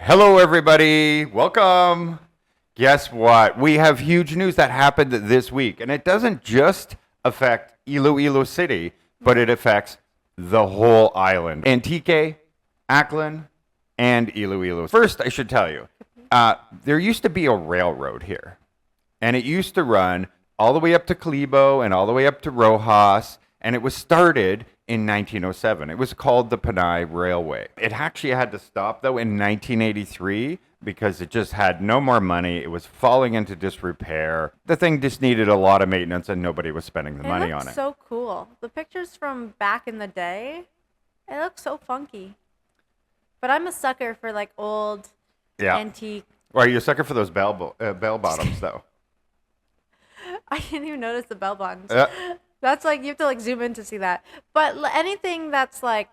Hello, everybody. Welcome. Guess what? We have huge news that happened this week, and it doesn't just affect Iloilo City, but it affects the whole island. Antique, Aklan, and Iloilo. First, I should tell you, there used to be a railroad here, and it used to run all the way up to Calibo and all the way up to Rojas, and it was started in 1907. It was called the Panay Railway. It actually had to stop, though, in 1983 because it just had no more money. It was falling into disrepair. The thing just needed a lot of maintenance, and nobody was spending the money on it. It looks so cool. The pictures from back in the day, it looks so funky. But I'm a sucker for like old, antique. Well, you're a sucker for those bell bottoms, though. I didn't even notice the bell buttons. That's like, you have to like zoom in to see that. But anything that's like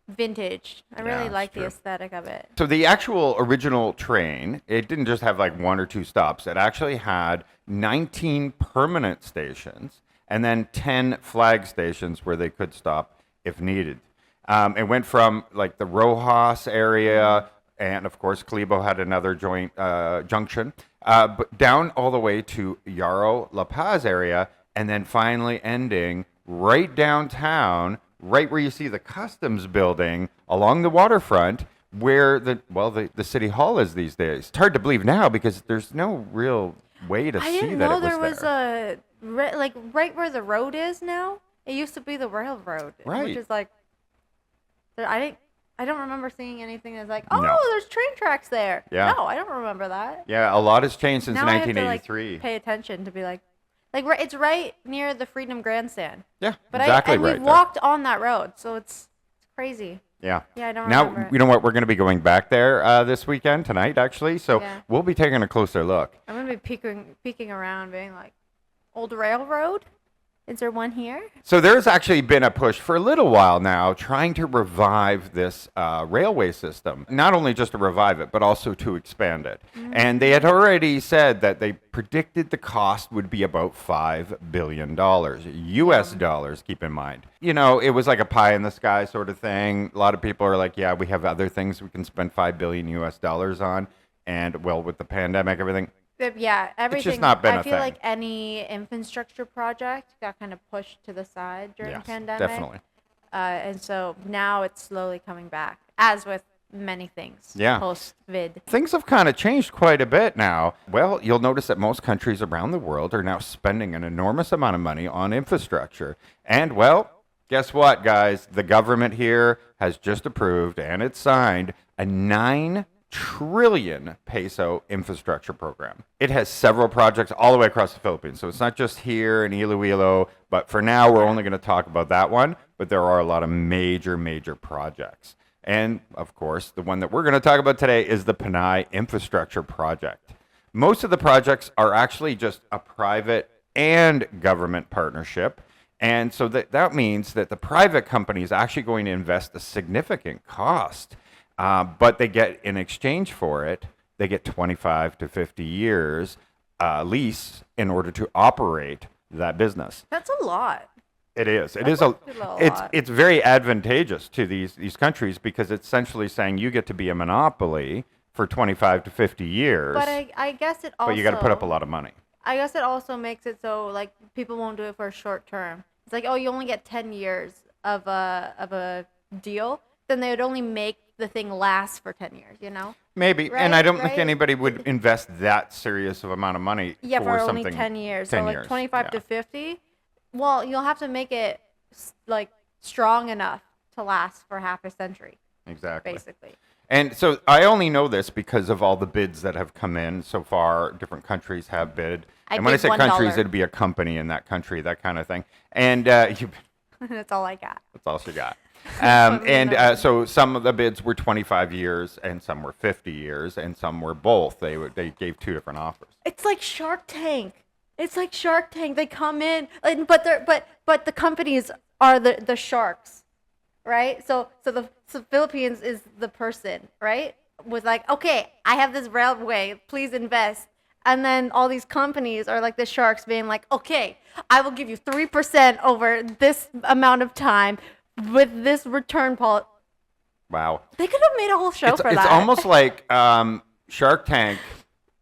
vintage, I really like the aesthetic of it. So the actual original train, it didn't just have like one or two stops. It actually had 19 permanent stations and then 10 flag stations where they could stop if needed. It went from like the Rojas area, and of course Calibo had another junction, but down all the way to Yarrow, La Paz area, and then finally ending right downtown, right where you see the customs building along the waterfront, where the city hall is these days. It's hard to believe now because there's no real way to see that it was there. I didn't know there was right where the road is now. It used to be the railroad, right? Which is like, I don't remember seeing anything that's like, there's train tracks there. Yeah. No, I don't remember that. Yeah, a lot has changed since now 1983. I have to, pay attention to be like it's right near the Freedom Grandstand. Yeah, but exactly right. We've walked on that road, so it's crazy. Yeah. Yeah, I don't remember. Now, you know what? We're going to be going back there this weekend, tonight, actually. So we'll be taking a closer look. I'm going to be peeking around, being like, old railroad? Is there one here? So there's actually been a push for a little while now trying to revive this railway system. Not only just to revive it, but also to expand it. Mm-hmm. And they had already said that they predicted the cost would be about $5 billion. US dollars, keep in mind. You know, it was like a pie in the sky sort of thing. A lot of people are like, yeah, we have other things we can spend $5 billion US dollars on. And, well, with the pandemic, everything. Yeah, everything. It's just not been I feel like any infrastructure project got kind of pushed to the side during the pandemic. Definitely. And so now it's slowly coming back, as with many things post-vid. Things have kind of changed quite a bit now. Well, you'll notice that most countries around the world are now spending an enormous amount of money on infrastructure. And, well, guess what, guys? The government here has just approved, and it's signed, a 9 trillion peso infrastructure program. It has several projects all the way across the Philippines. So it's not just here in Iloilo, but for now we're only going to talk about that one, but there are a lot of major projects. And of course, the one that we're going to talk about today is the Panay infrastructure project. Most of the projects are actually just a private and government partnership. And so that means that the private company is actually going to invest a significant cost. But they get, in exchange for it, they get 25 to 50 years lease in order to operate that business. That's a lot. It is. It's very advantageous to these countries because it's essentially saying you get to be a monopoly for 25 to 50 years. But I guess it also. But you got to put up a lot of money. I guess it also makes it so like people won't do it for a short term. It's like, you only get 10 years of a deal. Then they would only make the thing last for 10 years, you know? Maybe. Right? And I don't think anybody would invest that serious of amount of money for only 10 years. 10 so years. Like 25 to 50. Well, you'll have to make it like strong enough to last for half a century. Exactly. Basically. And so I only know this because of all the bids that have come in so far. Different countries have bid. And when I say countries, it'd be a company in that country, that kind of thing. And that's all I got. That's all she got. So some of the bids were 25 years, and some were 50 years, and some were both. They gave two different offers. It's like Shark Tank. They come in, but the companies are the sharks, right? So the Philippines is the person, right? With like, okay, I have this railway, please invest. And then all these companies are like the sharks being like, okay, I will give you 3% over this amount of time with this return policy. Wow. They could have made a whole show for It's that. almost like Shark Tank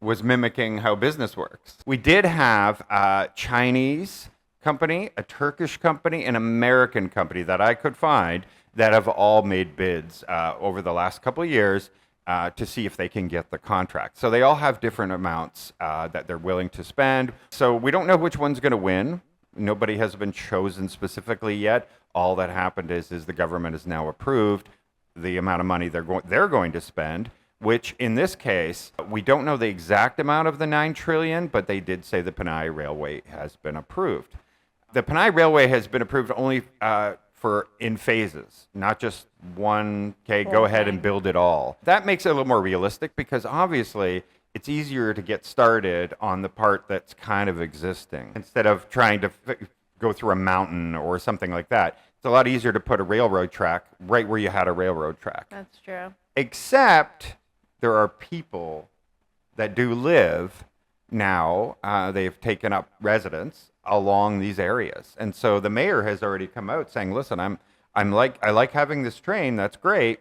was mimicking how business works. We did have a Chinese company, a Turkish company, an American company that I could find that have all made bids over the last couple of years to see if they can get the contract. So they all have different amounts that they're willing to spend. So we don't know which one's going to win. Nobody has been chosen specifically yet. All that happened is the government has now approved the amount of money they're going to spend, which in this case, we don't know the exact amount of the 9 trillion, but they did say the Panay Railway has been approved. The Panay Railway has been approved only for in phases, not just one, okay, go ahead and build it all. That makes it a little more realistic because obviously it's easier to get started on the part that's kind of existing instead of trying to go through a mountain or something like that. It's a lot easier to put a railroad track right where you had a railroad track. That's true. Except there are people that do live now. They've taken up residence along these areas, and so the mayor has already come out saying, "Listen, I like having this train. That's great,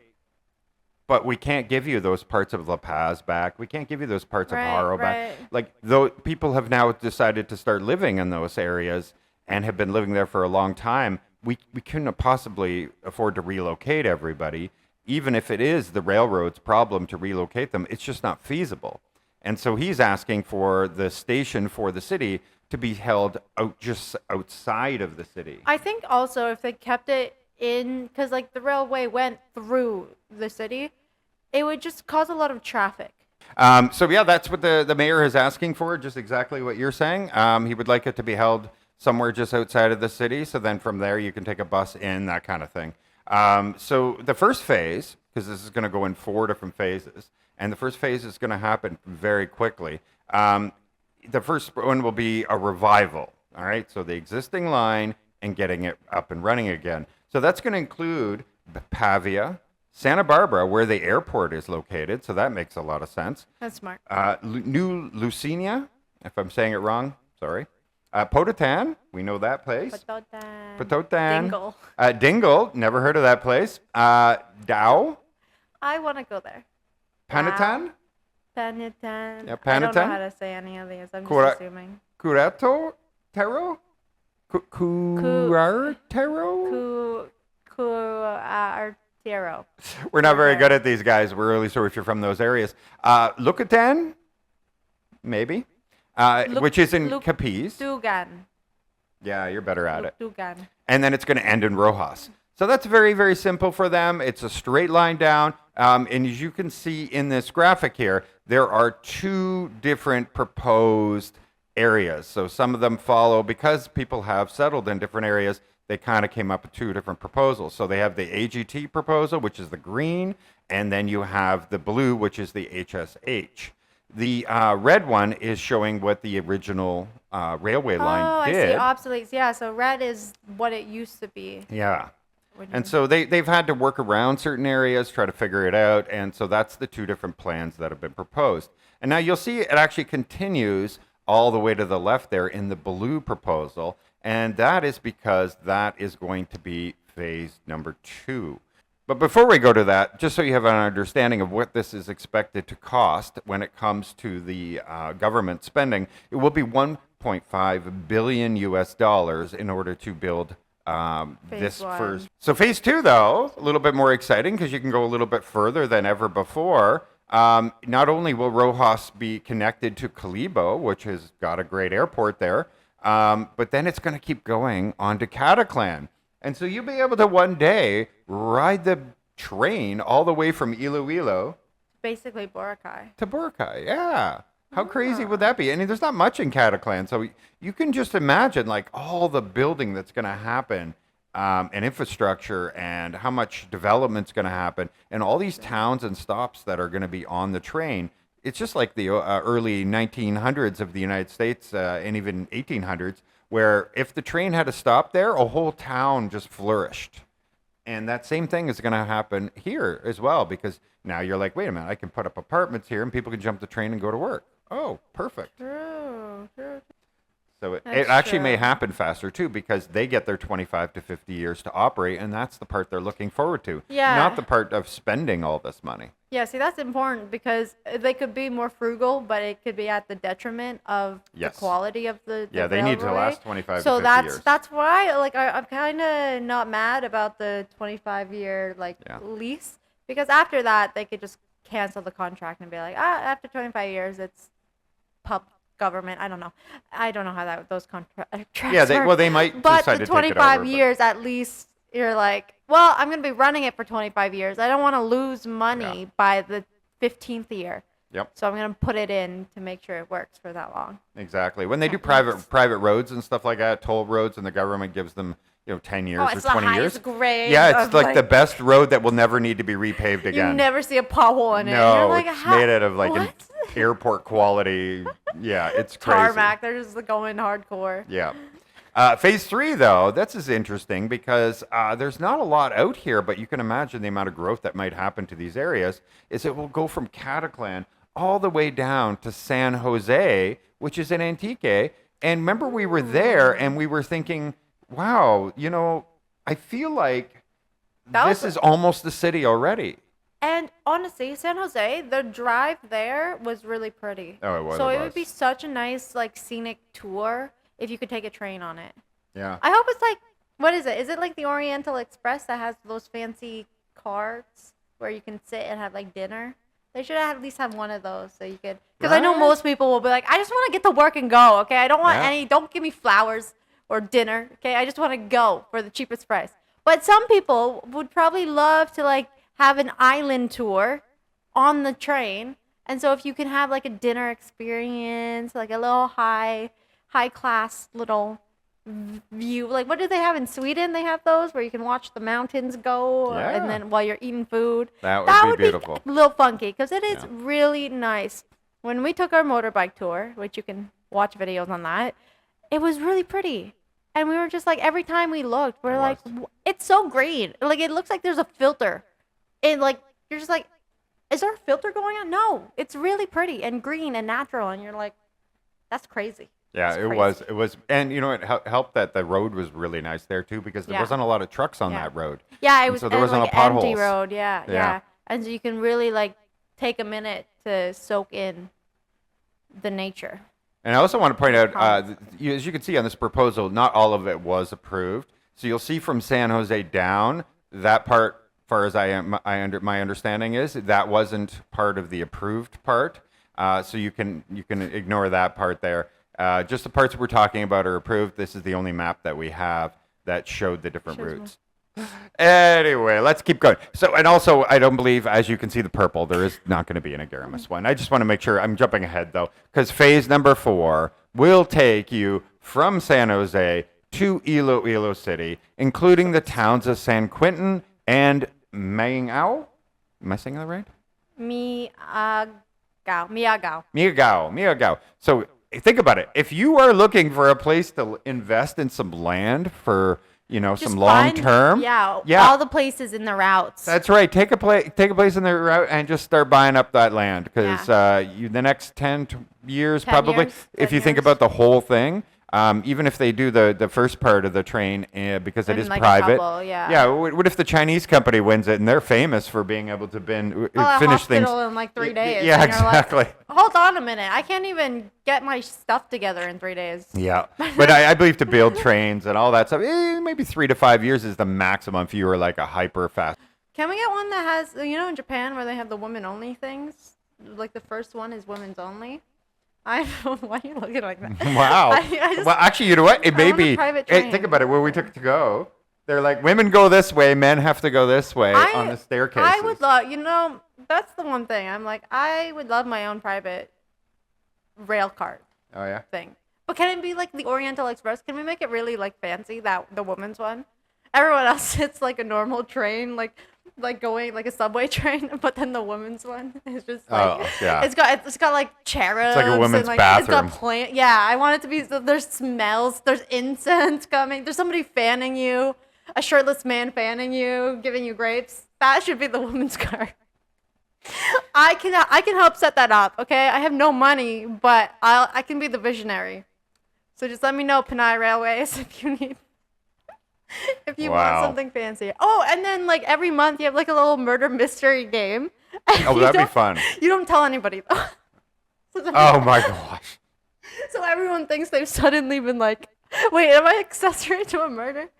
but we can't give you those parts of La Paz back. We can't give you those parts of Haro back. Like, though people have now decided to start living in those areas and have been living there for a long time. We couldn't possibly afford to relocate everybody, even if it is the railroad's problem to relocate them. It's just not feasible." And so he's asking for the station for the city to be held just outside of the city. I think also if they kept it in, because like the railway went through the city, it would just cause a lot of traffic. So yeah, that's what the mayor is asking for, just exactly what you're saying. He would like it to be held somewhere just outside of the city, so then from there you can take a bus in, that kind of thing. So the first phase, because this is going to go in 4 different phases, and the first phase is going to happen very quickly. The first one will be a revival, all right? So the existing line and getting it up and running again. So that's going to include Pavia, Santa Barbara, where the airport is located, so that makes a lot of sense. That's smart. New Lucinia, if I'm saying it wrong, sorry. Pototan, we know that place. Pototan. Dingle. Dingle, never heard of that place. Dao. I want to go there. Panatan. Panatan. Yeah, I don't Panatan. know how to say any of these. I'm just assuming. Curato. Tero. Curartero. Cuartero. We're not very good at these guys. We're really sorry if you're from those areas. Lucatan. Maybe. Which is in Capiz. Dugan. Yeah, you're better at it. Dugan. And then it's going to end in Rojas. So that's very, very simple for them. It's a straight line down. And as you can see in this graphic here, there are 2 different proposed areas. So some of them follow, because people have settled in different areas, they kind of came up with 2 different proposals. So they have the AGT proposal, which is the green, and then you have the blue, which is the HSH. The red one is showing what the original railway line did. I see. Obsoletes. Yeah, so red is what it used to be. Yeah. And so they've had to work around certain areas, try to figure it out. And so that's the 2 different plans that have been proposed. And now you'll see it actually continues all the way to the left there in the blue proposal. And that is because that is going to be phase number 2. But before we go to that, just so you have an understanding of what this is expected to cost when it comes to the government spending, it will be 1.5 billion US dollars in order to build this first. So phase 2, though, a little bit more exciting because you can go a little bit further than ever before. Not only will Rojas be connected to Calibo, which has got a great airport there, but then it's going to keep going on to Cataclan. And so you'll be able to one day ride the train all the way from Iloilo. Basically Boracay. To Boracay, yeah. How crazy would that be? I mean, there's not much in Cataclan, so you can just imagine like all the building that's going to happen, and infrastructure, and how much development's going to happen, and all these towns and stops that are going to be on the train. It's just like the early 1900s of the United States, and even 1800s, where if the train had to stop there, a whole town just flourished. And that same thing is going to happen here as well, because now you're like, wait a minute, I can put up apartments here and people can jump the train and go to work. Oh, perfect. True. So it That's actually may true. happen faster too because they get their 25 to 50 years to operate, and that's the part they're looking forward to, Yeah. not the part of spending all this money. Yeah, see, that's important because they could be more frugal, but it could be at the detriment of Yes. the quality of the Yeah, they need to railway. last 25 So to 50 years. that's why like I'm kind of not mad about the 25-year like Yeah. lease because after that they could just cancel the contract and be like, after 25 years it's pub government. I don't know. I don't know how those contracts Yeah, work. they might But decide the to take it 25 over. But years at least you're like, well, I'm going to be running it for 25 years. I don't want to lose money Yeah. by the 15th year. Yep. So I'm going to put it in to make sure it works for that long. Exactly. When they do Yes. private roads and stuff like that, toll roads, and the government gives them 10 years It's or the 20 years. highest grade. Yeah, it's of, like the best road that will never need to be repaved You again. never see a pothole in it. No, You're like, it's how? made out of like what? airport quality. Yeah, it's crazy. Tarmac. They're just going hardcore. Yeah. Phase 3, though, that's is interesting because there's not a lot out here, but you can imagine the amount of growth that might happen to these areas. Is it will go from Cataclan all the way down to San Jose, which is in Antique. And remember, we were there and we were thinking, wow, I feel like That this was- is almost the city already. And honestly, San Jose, the drive there was really pretty. Oh, it was. So it it was. would be such a nice like scenic tour if you could take a train on it. Yeah. I hope it's like, what is it? Is it like the Oriental Express that has those fancy carts where you can sit and have like dinner? They should at least have one of those so you could, because I know Right. most people will be like, I just want to get to work and go. Okay, I don't want Yeah. don't give me flowers or dinner. Okay, I just want to go for the cheapest price. But some people would probably love to like have an island tour on the train. And so if you can have like a dinner experience, like a little high class little view, like what do they have in Sweden? They have those where you can watch the mountains go Yeah. and then while you're eating food. That would be beautiful. A little funky because it is Yeah. really nice. When we took our motorbike tour, which you can watch videos on that, it was really pretty. And we were just like, every time we looked, we're It like, was. it's so green. Like, it looks like there's a filter. And, like, you're just like, is there a filter going on? No. It's really pretty and green and natural. And you're like, that's crazy. Yeah, That's it crazy. was. It was, and it helped that the road was really nice there too because there Yeah. wasn't a lot of trucks on Yeah. that road. Yeah, it And was so there wasn't like no empty potholes. road. Yeah, Yeah. yeah. And so you can really, like, take a minute to soak in the nature. And I also want to point out, Comments. as you can see on this proposal, not all of it was approved. So you'll see from San Jose down that part, far as my understanding is, that wasn't part of the approved part. So you can ignore that part there. Just the parts we're talking about are approved. This is the only map that we have that showed the different Shows routes. Anyway, let's keep going. So, and also, I don't believe, as you can see, the purple, there is not going to be an Agaramus one. I just want to make sure, I'm jumping ahead though, because phase number 4 will take you from San Jose to Iloilo City, including the towns of San Quentin and Maingao. Am I saying that right? Miagao. Miagao. So think about it. If you are looking for a place to invest in some land for, Just some long find- term, Yeah, all the places in the routes. that's right. Take a place in the route and just start buying up that land because the next 10 years 10 probably, years, if 10 you think years. about the whole thing, even if they do the first part of the train because it And is like a private. couple, yeah. Yeah. What if the Chinese company wins it and they're famous for being able to a finish things? hospital in like 3 days. Yeah, and you're like, exactly. hold on a minute. I can't even get my stuff together in 3 days. Yeah, but I believe to build trains and all that stuff, maybe 3 to 5 years is the maximum if you were like a hyper fast. Can we get one that has, in Japan where they have the women only things? Like the first one is women's only. Why are you looking like that? Wow. I just- Well, actually, you know what? It I may want a be. private Hey, train. think about it. Where we took it to go, they're like women go this way, men have to go this way on the staircases. I would love, that's the one thing. I'm like, I would love my own private rail cart Oh yeah. thing. But can it be like the Oriental Express? Can we make it really like fancy, the woman's one? Everyone else it's like a normal train, like going like a subway train, but then the woman's one is just like yeah. it's got like cherubs. like a women's and, bathroom. It's got plant. Yeah, I want it to be. There's smells. There's incense coming. There's somebody fanning you. A shirtless man fanning you, giving you grapes. That should be the woman's cart. I can help set that up. Okay, I have no money, but I can be the visionary. So just let me know, Panay Railways, if you need, if you want Wow. something fancy. Oh, and then like every month you have like a little murder mystery game. Oh, You that'd be don't- fun. You don't tell anybody though. Oh my gosh. So everyone thinks they've suddenly been like, wait, am I accessory to a murder?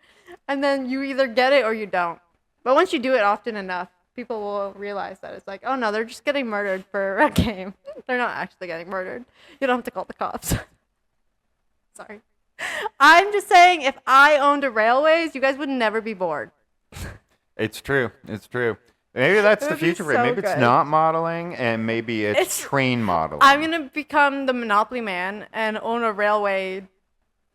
And then you either get it or you don't. But once you do it often enough, people will realize that it's like, oh no, they're just getting murdered for a game. They're not actually getting murdered. You don't have to call the cops. Sorry. I'm just saying, if I owned a railways, you guys would never be bored. It's true. It's true. Maybe that's It the would be future. so Maybe it's good. not modeling, and maybe it's train modeling. I'm going to become the Monopoly man and own a railway.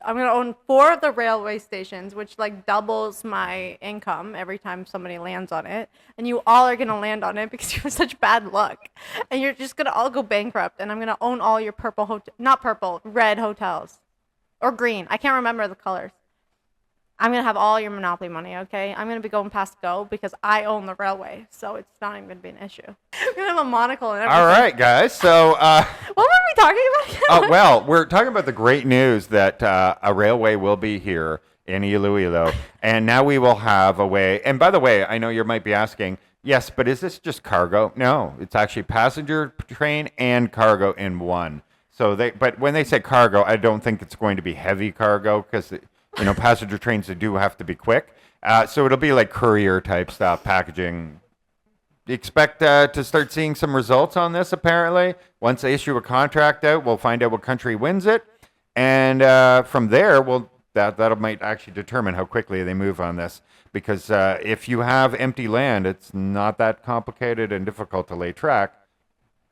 I'm going to own 4 of the railway stations, which like doubles my income every time somebody lands on it. And you all are going to land on it because you have such bad luck. And you're just going to all go bankrupt. And I'm going to own all your not purple, red hotels. Or green. I can't remember the colors. I'm going to have all your Monopoly money, okay? I'm going to be going past go because I own the railway. So it's not even going to be an issue. I'm going to have a monocle and everything. All right, guys. So, What were we talking about again? well, we're talking about the great news that a railway will be here in Iloilo, and now we will have a way. And by the way, I know you might be asking, yes, but is this just cargo? No, it's actually passenger train and cargo in one. So but when they say cargo, I don't think it's going to be heavy cargo because passenger trains, they do have to be quick. So it'll be like courier type stuff, packaging. Expect to start seeing some results on this, apparently. Once they issue a contract out, we'll find out what country wins it. And from there, that might actually determine how quickly they move on this. Because if you have empty land, it's not that complicated and difficult to lay track.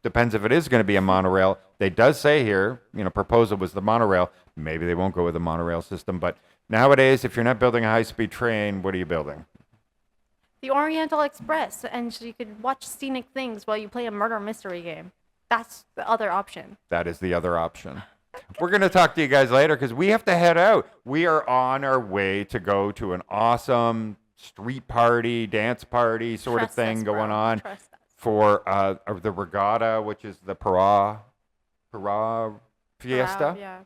Depends if it is going to be a monorail. They does say here, proposal was the monorail. Maybe they won't go with a monorail system. But nowadays, if you're not building a high-speed train, what are you building? The Oriental Express, and so you could watch scenic things while you play a murder mystery game. That's the other option. That is the other option. We're going to talk to you guys later because we have to head out. We are on our way to go to an awesome street party, dance party sort of Trust thing us, going bro. on Trust us. for the regatta, which is the Para Fiesta. Yeah.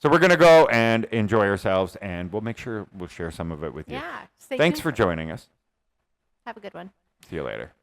So we're going to go and enjoy ourselves, and we'll make sure we'll share some of it with you. Yeah. Stay Thanks tuned for joining us. Have a good one. See you later.